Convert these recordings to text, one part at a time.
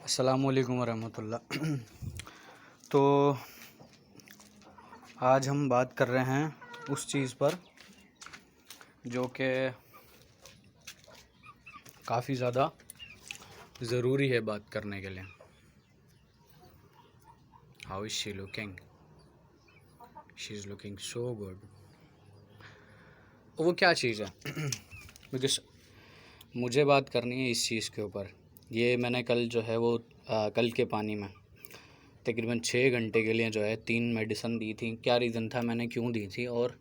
अस्सलामुअलैकुम वरहमतुल्लाह। तो आज हम बात कर रहे हैं उस चीज़ पर जो कि काफ़ी ज़्यादा ज़रूरी है बात करने के लिए। How is she looking? She is looking so good. वो क्या चीज़ है? बिकॉज मुझे बात करनी है इस चीज़ के ऊपर। ये मैंने कल जो है वो कल के पानी में तकरीबन 6 घंटे के लिए जो है 3 मेडिसिन दी थी। क्या रीज़न था, मैंने क्यों दी थी और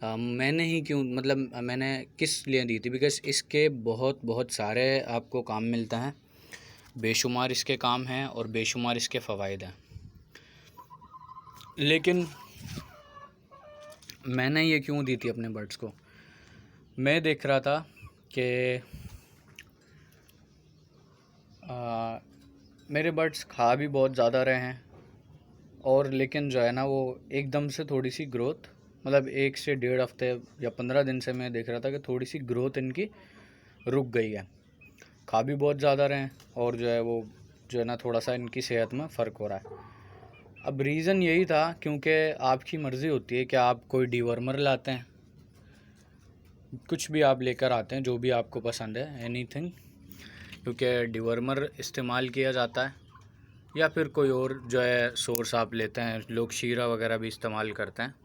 मैंने ही क्यों, मतलब मैंने किस लिए दी थी? बिकॉज़ इसके बहुत सारे आपको काम मिलते हैं, बेशुमार इसके काम हैं और बेशुमार इसके फ़वाइद हैं। लेकिन मैंने ये क्यों दी थी अपने बर्ड्स को? मैं देख रहा था कि मेरे बर्ड्स खा भी बहुत ज़्यादा रहे हैं और लेकिन जो है ना वो एकदम से थोड़ी सी ग्रोथ, मतलब 1 से 1.5 हफ्ते या 15 दिन से मैं देख रहा था कि थोड़ी सी ग्रोथ इनकी रुक गई है। खा भी बहुत ज़्यादा रहे हैं और जो है वो जो है ना थोड़ा सा इनकी सेहत में फ़र्क हो रहा है। अब रीज़न यही था क्योंकि आपकी मर्ज़ी होती है कि आप कोई डीवर्मर लाते हैं, कुछ भी आप लेकर आते हैं जो भी आपको पसंद है, एनीथिंग, क्योंकि डीवर्मर इस्तेमाल किया जाता है या फिर कोई और जो है सोर्स आप लेते हैं। लोग शीरा वगैरह भी इस्तेमाल करते हैं।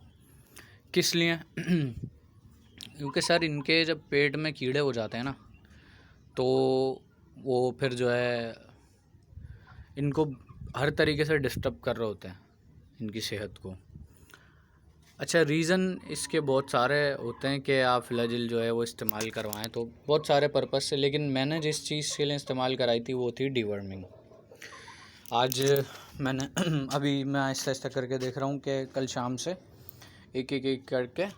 किस लिए? क्योंकि सर इनके जब पेट में कीड़े हो जाते हैं ना तो वो फिर जो है इनको हर तरीके से डिस्टर्ब कर रहे होते हैं, इनकी सेहत को। अच्छा, रीज़न इसके बहुत सारे होते हैं कि आप फ्लैजिल जो है वो इस्तेमाल करवाएं, तो बहुत सारे पर्पज़ से। लेकिन मैंने जिस चीज़ के लिए इस्तेमाल कराई थी वो थी डीवर्मिंग। आज मैंने अभी मैं आहिस्ता करके देख रहा हूँ कि कल शाम से एक करके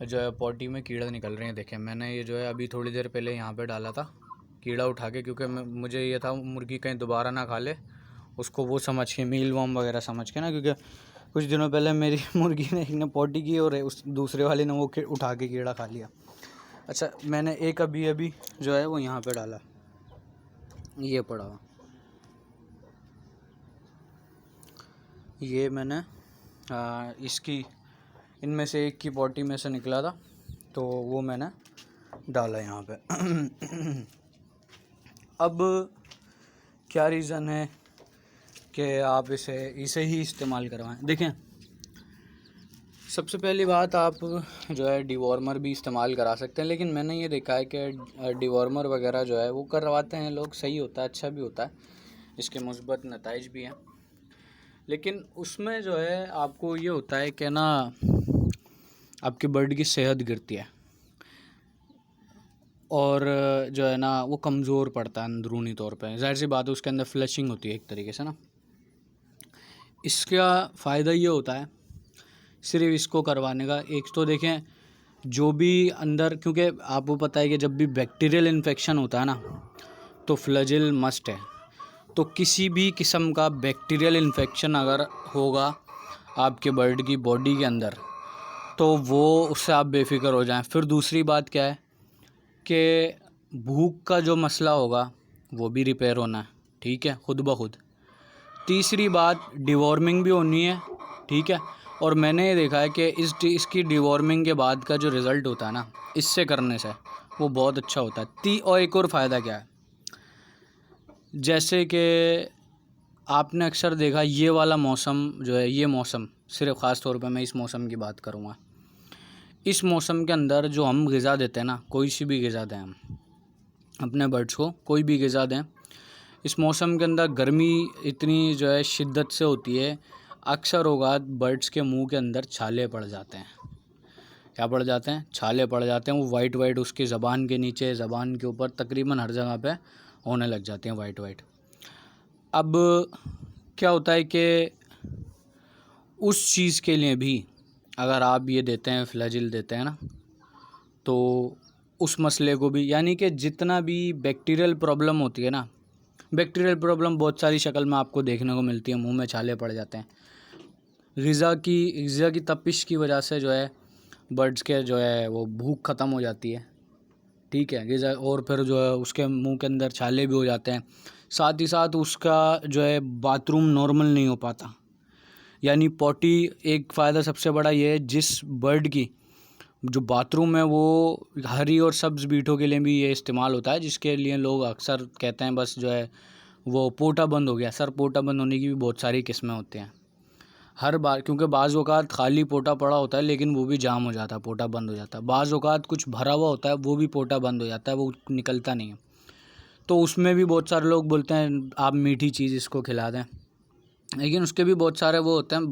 जो है पॉटी में कीड़ा निकल रहे हैं। देखें, मैंने ये जो है अभी थोड़ी देर पहले यहाँ पे डाला था कीड़ा उठा के, क्योंकि मुझे ये था मुर्गी कहीं दोबारा ना खा ले उसको, वो समझ के मील वॉर्म वगैरह समझ के ना, क्योंकि कुछ दिनों पहले मेरी मुर्गी ने एक ने पॉटी की और उस दूसरे वाले ने वो उठा के कीड़ा खा लिया। अच्छा, मैंने एक अभी जो है वो यहाँ पे डाला, ये पड़ा हुआ, ये मैंने इसकी इनमें से एक की पॉटी में से निकला था तो वो मैंने डाला यहाँ पे। अब क्या रीज़न है कि आप इसे ही इस्तेमाल करवाएं? देखें, सबसे पहली बात, आप जो है डिवॉर्मर भी इस्तेमाल करा सकते हैं, लेकिन मैंने ये देखा है कि डिवॉर्मर वगैरह जो है वो करवाते हैं लोग, सही होता है, अच्छा भी होता है, इसके मुस्बत नताइज भी हैं। लेकिन उसमें जो है आपको ये होता है कि ना आपके बर्ड की सेहत गिरती है और जो है ना वो कमज़ोर पड़ता है अंदरूनी तौर पे। ज़ाहिर सी बात है, उसके अंदर फ्लशिंग होती है एक तरीके से ना। इसका फ़ायदा ये होता है सिर्फ इसको करवाने का, एक तो देखें जो भी अंदर, क्योंकि आपको पता है कि जब भी बैक्टीरियल इन्फेक्शन होता है ना तो फ्लैजिल मस्ट है। तो किसी भी किस्म का बैक्टीरियल इन्फेक्शन अगर होगा आपके बर्ड की बॉडी के अंदर तो वो उससे आप बेफिक्र हो जाएं। फिर दूसरी बात क्या है कि भूख का जो मसला होगा वो भी रिपेयर होना है, ठीक है, खुद ब खुद। तीसरी बात, डिवॉर्मिंग भी होनी है, ठीक है। और मैंने ये देखा है कि इसकी डिवॉर्मिंग के बाद का जो रिज़ल्ट होता है ना इससे करने से, वो बहुत अच्छा होता है। और एक और फ़ायदा क्या है, जैसे कि आपने अक्सर देखा ये वाला मौसम जो है, ये मौसम सिर्फ ख़ास तौर पे मैं इस मौसम की बात करूँगा, इस मौसम के अंदर जो हम ग़िज़ा देते हैं ना, कोई सी भी ग़िज़ा दें हम अपने बर्ड्स को, कोई भी ग़िज़ा दें, इस मौसम के अंदर गर्मी इतनी जो है शिद्दत से होती है, अक्सर होगा बर्ड्स के मुंह के अंदर छाले पड़ जाते हैं। क्या पड़ जाते हैं? छाले पड़ जाते हैं। वो वाइट उसकी ज़बान के नीचे, ज़बान के ऊपर, तकरीबन हर जगह पे होने लग जाते हैं वाइट। अब क्या होता है कि उस चीज़ के लिए भी अगर आप ये देते हैं, फ्लैजिल देते हैं ना, तो उस मसले को भी, यानी कि जितना भी बैक्टीरियल प्रॉब्लम होती है ना, बैक्टीरियल प्रॉब्लम बहुत सारी शक्ल में आपको देखने को मिलती है, मुंह में छाले पड़ जाते हैं, ग़िज़ा की तपिश की वजह से जो है बर्ड्स के जो है वो भूख ख़त्म हो जाती है, ठीक है, ग़िज़ा, और फिर जो है उसके मुंह के अंदर छाले भी हो जाते हैं, साथ ही साथ उसका जो है बाथरूम नॉर्मल नहीं हो पाता, यानी पॉटी। एक फ़ायदा सबसे बड़ा ये है, जिस बर्ड की जो बाथरूम है वो हरी और सब्ज़ बीटों के लिए भी ये इस्तेमाल होता है, जिसके लिए लोग अक्सर कहते हैं बस जो है वो पोटा बंद हो गया। सर पोटा बंद होने की भी बहुत सारी किस्में होती हैं हर बार, क्योंकि बाज़ औक़ात खाली पोटा पड़ा होता है लेकिन वो भी जाम हो जाता है, पोटा बंद हो जाता है। बाज़ औक़ात कुछ भरा हुआ होता है, वो भी पोटा बंद हो जाता है, वो निकलता नहीं है। तो उसमें भी बहुत सारे लोग बोलते हैं आप मीठी चीज़ इसको खिला दें, लेकिन उसके भी बहुत सारे वो होते हैं।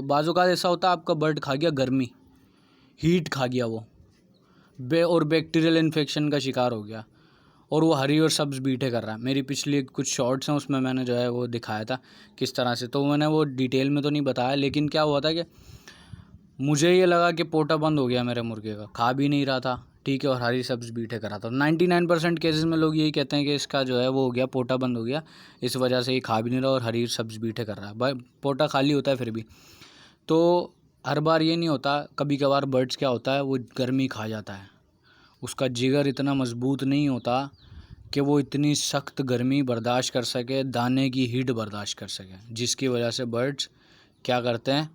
बाज़ औक़ात ऐसा होता है आपका बर्ड खा गया गर्मी, हीट खा गया वो और बैक्टीरियल इन्फेक्शन का शिकार हो गया, और वो हरी और सब्ज़ बीटे कर रहा है। मेरी पिछली कुछ शॉर्ट्स हैं, उसमें मैंने जो है वो दिखाया था किस तरह से, तो मैंने वो डिटेल में तो नहीं बताया, लेकिन क्या हुआ था कि मुझे ये लगा कि पोटा बंद हो गया मेरे मुर्गे का, खा भी नहीं रहा था, ठीक है, और हरी सब्ज़ बीटे कर रहा था। 99% केसेस में लोग यही कहते हैं कि इसका जो है वो हो गया, पोटा बंद हो गया, इस वजह से ये खा भी नहीं रहा और हरी सब्ज़ बीटे कर रहा है। भाई पोटा खाली होता है फिर भी, तो हर बार ये नहीं होता, कभी कभार बर्ड्स क्या होता है वो गर्मी खा जाता है, उसका जिगर इतना मजबूत नहीं होता कि वो इतनी सख्त गर्मी बर्दाश्त कर सके, दाने की हीट बर्दाश्त कर सके, जिसकी वजह से बर्ड्स क्या करते हैं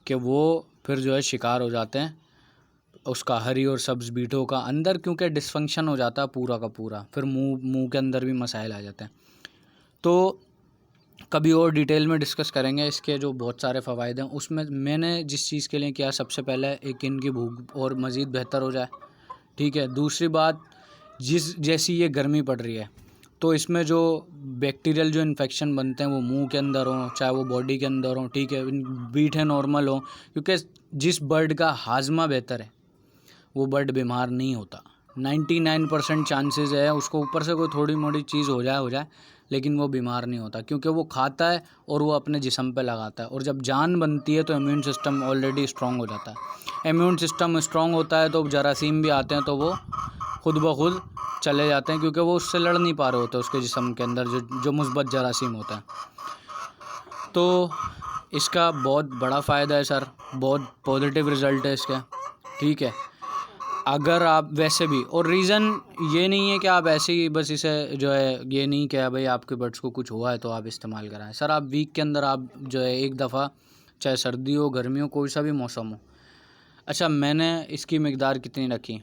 कि वो फिर जो है शिकार हो जाते हैं उसका हरी और सब्ज़ बीटों का अंदर, क्योंकि डिसफंक्शन हो जाता है पूरा का पूरा, फिर मुंह के अंदर भी मसाइल आ जाते हैं। तो कभी और डिटेल में डिस्कस करेंगे इसके जो बहुत सारे फ़वाइद हैं। उसमें मैंने जिस चीज़ के लिए किया, सबसे पहले एक इनकी भूख और मज़ीद बेहतर हो जाए, ठीक है। दूसरी बात, जैसी ये गर्मी पड़ रही है तो इसमें जो बैक्टीरियल जो इन्फेक्शन बनते हैं वो मुंह के अंदर हों चाहे वो बॉडी के अंदर हों, ठीक है, बीट है नॉर्मल हो, क्योंकि जिस बर्ड का हाजमा बेहतर है वो बर्ड बीमार नहीं होता। 99% चांसेस है उसको ऊपर से कोई थोड़ी मोड़ी चीज़ हो जाए लेकिन वो बीमार नहीं होता, क्योंकि वो खाता है और वो अपने जिस्म पे लगाता है, और जब जान बनती है तो इम्यून सिस्टम ऑलरेडी स्ट्रॉन्ग हो जाता है। इम्यून सिस्टम स्ट्रॉन्ग होता है तो जरासीम भी आते हैं तो वो खुद ब खुद चले जाते हैं, क्योंकि वो उससे लड़ नहीं पा रहे होते उसके जिस्म के अंदर जो मुस्बत जरासीम होता है। तो इसका बहुत बड़ा फ़ायदा है सर, बहुत पॉजिटिव रिज़ल्ट है इसका, ठीक है। अगर आप वैसे भी, और रीज़न ये नहीं है कि आप ऐसे ही बस इसे जो है ये नहीं कि भाई आपके बर्ड्स को कुछ हुआ है तो आप इस्तेमाल कराएं। सर आप वीक के अंदर आप जो है एक दफ़ा, चाहे सर्दी हो गर्मी हो कोई सा भी मौसम हो। अच्छा, मैंने इसकी मिकदार कितनी रखी,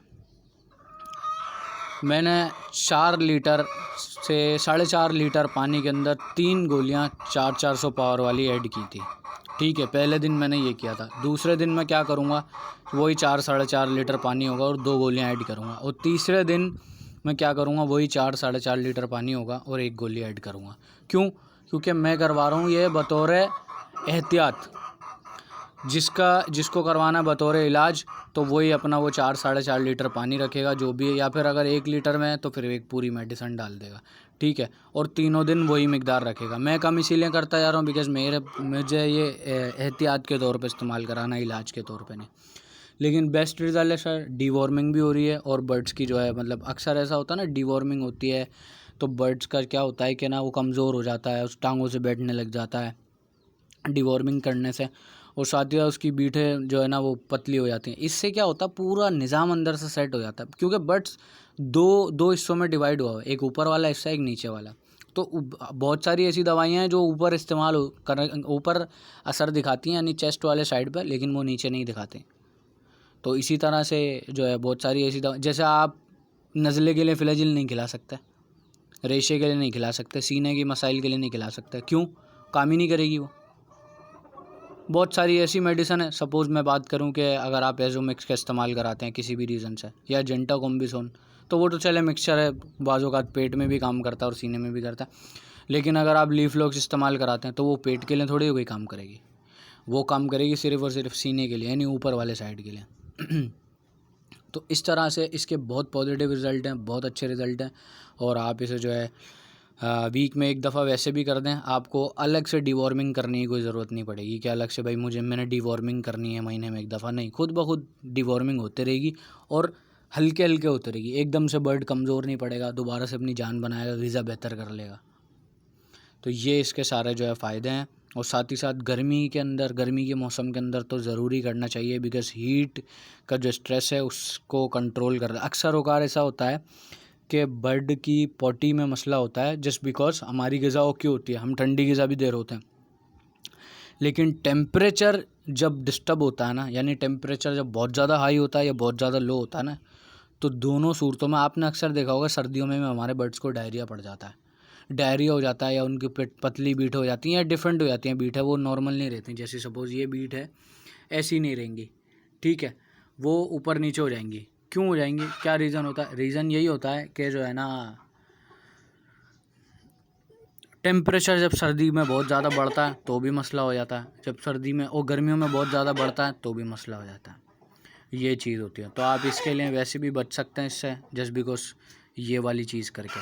मैंने 4 लीटर से 4.5 लीटर पानी के अंदर 3 गोलियां 400 पावर वाली ऐड की थी, ठीक है। पहले दिन मैंने ये किया था। दूसरे दिन मैं क्या करूँगा, वही 4-4.5 लीटर पानी होगा और 2 गोलियां ऐड करूँगा, और तीसरे दिन मैं क्या करूँगा, वही 4-4.5 लीटर पानी होगा और 1 गोली ऐड करूँगा। क्यों? क्योंकि मैं करवा रहा हूँ ये बतौर एहतियात, जिसको करवाना है बतौर इलाज तो वही अपना वो 4-4.5 लीटर पानी रखेगा जो भी है, या फिर अगर 1 लीटर में है तो फिर एक पूरी मेडिसिन डाल देगा, ठीक है, और तीनों दिन वही मिकदार रखेगा। मैं कम इसीलिए करता जा रहा हूँ बिकॉज़ मुझे ये एहतियात के तौर पे इस्तेमाल कराना, इलाज के तौर पे नहीं। लेकिन बेस्ट रिज़ल्ट है सर, डीवॉर्मिंग भी हो रही है, और बर्ड्स की जो है मतलब अक्सर ऐसा होता है ना, डीवॉर्मिंग होती है तो बर्ड्स का क्या होता है कि ना वो कमज़ोर हो जाता है, उस टांगों से बैठने लग जाता है डीवॉर्मिंग करने से, और साथ ही उसकी बीटें जो है ना वो पतली हो जाती हैं। इससे क्या होता है, पूरा निज़ाम अंदर से सेट हो जाता है, क्योंकि बर्ड्स दो हिस्सों में डिवाइड हुआ है, एक ऊपर वाला हिस्सा एक नीचे वाला। तो बहुत सारी ऐसी दवाइयाँ हैं जो ऊपर ऊपर असर दिखाती हैं, यानी चेस्ट वाले साइड पर, लेकिन वो नीचे नहीं दिखाते। तो इसी तरह से जो है बहुत सारी ऐसी दवा, जैसे आप नज़ले के लिए फ्लैजिल नहीं खिला सकते, रेशे के लिए नहीं खिला सकते, सीने की मसाइल के लिए नहीं खिला सकते, क्यों? काम ही नहीं करेगी वो। बहुत सारी ऐसी मेडिसिन है, सपोज़ मैं बात करूं कि अगर आप एजोमिक्स का इस्तेमाल कराते हैं किसी भी रीज़न से, या जेंटाकोम्बिसोन, तो वो तो चले मिक्सचर है, बाज़ों का पेट में भी काम करता है और सीने में भी करता है। लेकिन अगर आप लीफलॉक्स इस्तेमाल कराते हैं तो वो पेट के लिए थोड़ी कोई काम करेगी, वो काम करेगी सिर्फ़ और सिर्फ सीने के लिए, यानी ऊपर वाले साइड के लिए। तो इस तरह से इसके बहुत पॉजिटिव रिज़ल्ट हैं, बहुत अच्छे रिज़ल्ट हैं, और आप इसे जो है वीक में एक दफ़ा वैसे भी कर दें, आपको अलग से डीवॉर्मिंग करने की कोई ज़रूरत नहीं पड़ेगी कि अलग से भाई मैंने डीवॉर्मिंग करनी है महीने में एक दफ़ा, नहीं, खुद ब खुद डीवॉर्मिंग होते रहेगी और हल्के हल्के होते रहेगी। एकदम से बर्ड कमज़ोर नहीं पड़ेगा, दोबारा से अपनी जान बनाएगा, ग़िज़ा बेहतर कर लेगा। तो ये इसके सारे जो है फ़ायदे हैं, और साथ ही साथ गर्मी के मौसम के अंदर तो ज़रूरी करना चाहिए, बिकॉज़ हीट का जो स्ट्रेस है उसको कंट्रोल कर रहा है। अक्सर औकार ऐसा होता है आपके बर्ड की पॉटी में मसला होता है, जस्ट बिकॉज हमारी ग़िज़ा ओके होती है, हम ठंडी ग़िज़ा भी दे रहे होते हैं, लेकिन टेम्परेचर जब डिस्टर्ब होता है ना, यानी टेम्परेचर जब बहुत ज़्यादा हाई होता है या बहुत ज़्यादा लो होता है ना, तो दोनों सूरतों में आपने अक्सर देखा होगा सर्दियों में हमारे बर्ड्स को डायरिया पड़ जाता है, डायरिया हो जाता है, या उनकी पतली बीट हो जाती है या डिफरेंट हो जाती हैं बीट है, वो नॉर्मल नहीं रहती। जैसे सपोज़ ये बीट है, ऐसी नहीं रहेंगी, ठीक है, वो ऊपर नीचे हो जाएंगी। क्यों हो जाएंगी, क्या रीज़न होता है? रीज़न यही होता है कि जो है ना, टेम्परेचर जब सर्दी में बहुत ज़्यादा बढ़ता है तो भी मसला हो जाता है, जब सर्दी में और गर्मियों में बहुत ज़्यादा बढ़ता है तो भी मसला हो जाता है, ये चीज़ होती है। तो आप इसके लिए वैसे भी बच सकते हैं इससे, जस्ट बिकॉज ये वाली चीज़ करके।